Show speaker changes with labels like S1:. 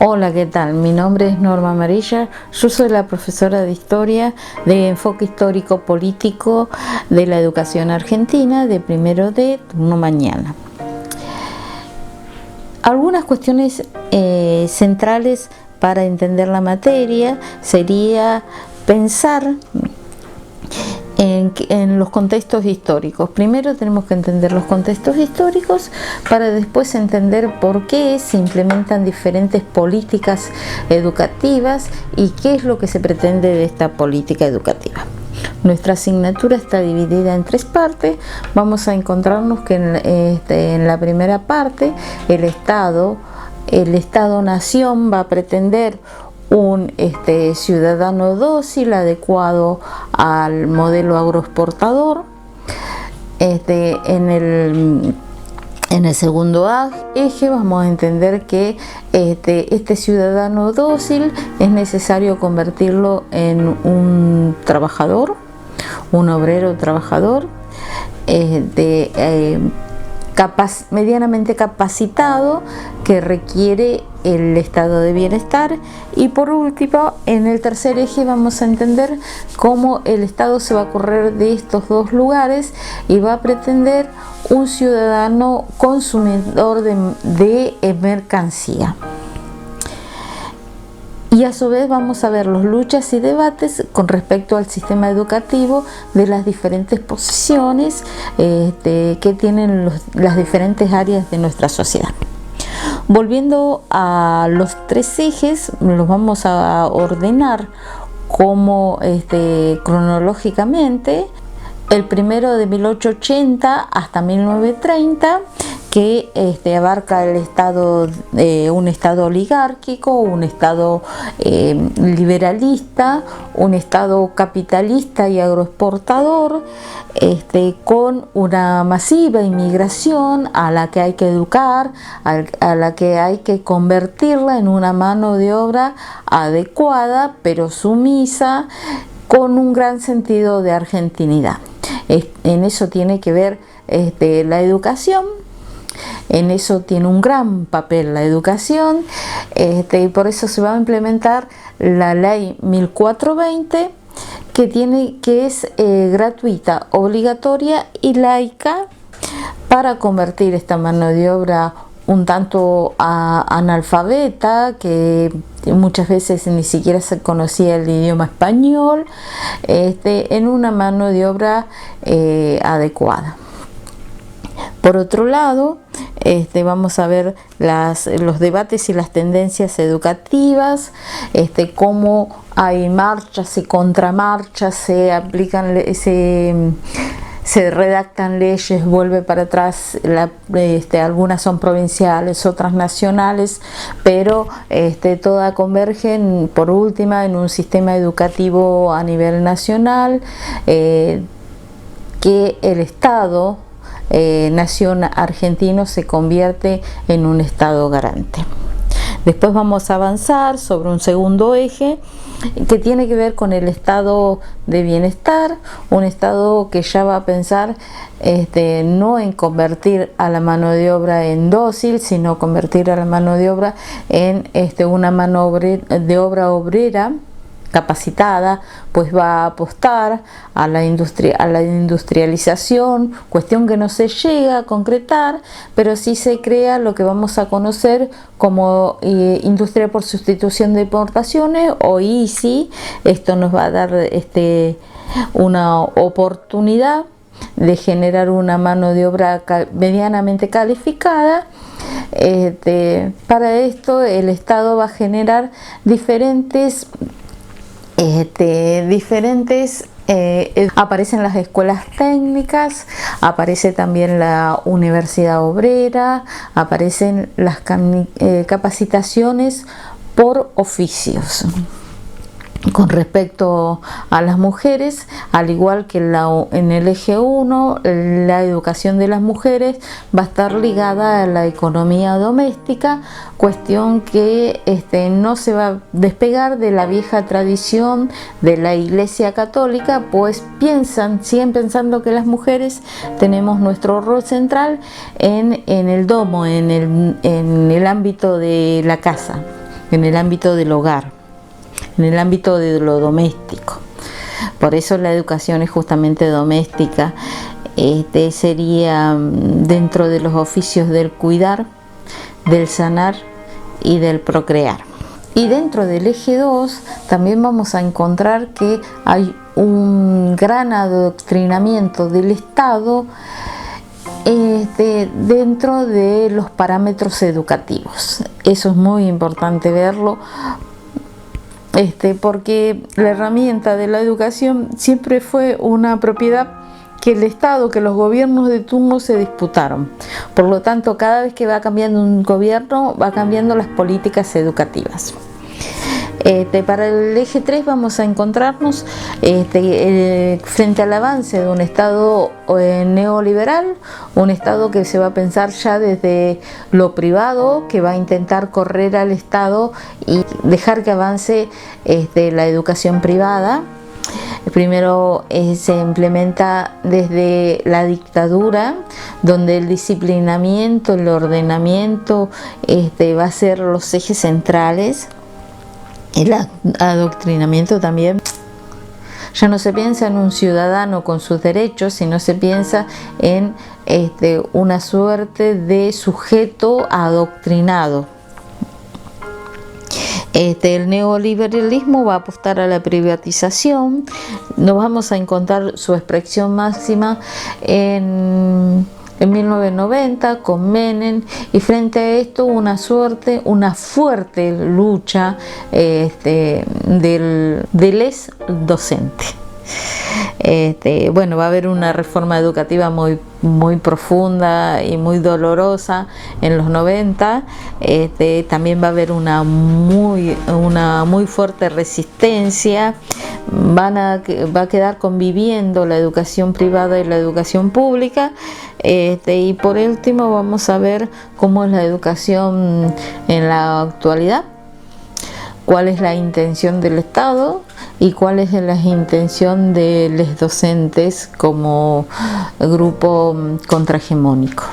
S1: Hola, ¿qué tal? Mi nombre es Norma Amarilla, yo soy la profesora de Historia de Enfoque Histórico Político de la Educación Argentina de primero D, turno mañana. Algunas cuestiones centrales para entender la materia sería pensar en los contextos históricos. Primero tenemos que entender los contextos históricos para después entender por qué se implementan diferentes políticas educativas y qué es lo que se pretende de esta política educativa. Nuestra asignatura está dividida en tres partes. Vamos a encontrarnos que en la primera parte el Estado-Nación va a pretender un ciudadano dócil adecuado al modelo agroexportador. En el segundo eje vamos a entender que este ciudadano dócil es necesario convertirlo en un trabajador, un obrero trabajador, medianamente capacitado, que requiere el estado de bienestar. Y por último, en el tercer eje vamos a entender cómo el Estado se va a correr de estos dos lugares y va a pretender un ciudadano consumidor de mercancía. Y a su vez vamos a ver las luchas y debates con respecto al sistema educativo de las diferentes posiciones que tienen las diferentes áreas de nuestra sociedad. Volviendo a los tres ejes, los vamos a ordenar como cronológicamente. El primero de 1880 hasta 1930, que abarca el estado, un estado oligárquico, un estado liberalista, un estado capitalista y agroexportador, con una masiva inmigración a la que hay que educar, a la que hay que convertirla en una mano de obra adecuada pero sumisa, con un gran sentido de argentinidad. En eso tiene que ver la educación. En eso tiene un gran papel la educación, y por eso se va a implementar la ley 1420, que es gratuita, obligatoria y laica, para convertir esta mano de obra un tanto analfabeta, que muchas veces ni siquiera se conocía el idioma español, en una mano de obra adecuada. Por otro lado, vamos a ver los debates y las tendencias educativas, cómo hay marchas y contramarchas, se redactan leyes, vuelve para atrás, algunas son provinciales, otras nacionales, pero todas convergen por última en un sistema educativo a nivel nacional, que el Estado nación argentino se convierte en un Estado garante. Después vamos a avanzar sobre un segundo eje que tiene que ver con el estado de bienestar, un estado que ya va a pensar no en convertir a la mano de obra en dócil, sino convertir a la mano de obra en una mano de obra obrera capacitada, pues va a apostar a la industrialización, cuestión que no se llega a concretar, pero sí se crea lo que vamos a conocer como industria por sustitución de importaciones, o ISI. Esto nos va a dar una oportunidad de generar una mano de obra medianamente calificada. Para esto el Estado va a generar diferentes aparecen las escuelas técnicas, aparece también la universidad obrera, aparecen las capacitaciones por oficios. Con respecto a las mujeres, al igual que en el eje 1, la educación de las mujeres va a estar ligada a la economía doméstica, cuestión que no se va a despegar de la vieja tradición de la Iglesia Católica, pues siguen pensando que las mujeres tenemos nuestro rol central en el domo, en el ámbito de la casa. en el ámbito del hogar, en el ámbito de lo doméstico. Por eso la educación es justamente doméstica. Sería dentro de los oficios del cuidar, del sanar y del procrear. Y dentro del eje 2 también vamos a encontrar que hay un gran adoctrinamiento del Estado dentro de los parámetros educativos. Eso es muy importante verlo, porque la herramienta de la educación siempre fue una propiedad que el Estado, que los gobiernos de turno se disputaron. Por lo tanto, cada vez que va cambiando un gobierno, va cambiando las políticas educativas. Para el eje 3 vamos a encontrarnos frente al avance de un Estado neoliberal, un Estado que se va a pensar ya desde lo privado, que va a intentar correr al Estado y dejar que avance la educación privada. Primero se implementa desde la dictadura, donde el disciplinamiento, el ordenamiento va a ser los ejes centrales. El adoctrinamiento también. Ya no se piensa en un ciudadano con sus derechos, sino se piensa en una suerte de sujeto adoctrinado. El neoliberalismo va a apostar a la privatización. Nos vamos a encontrar su expresión máxima en 1990 con Menem, y frente a esto una fuerte lucha del ex docente. Bueno, va a haber una reforma educativa muy profunda y muy dolorosa en los 90. También va a haber una muy fuerte resistencia. Va a quedar conviviendo la educación privada y la educación pública. Y por último vamos a ver cómo es la educación en la actualidad, cuál es la intención del Estado y cuál es la intención de los docentes como grupo contrahegemónico.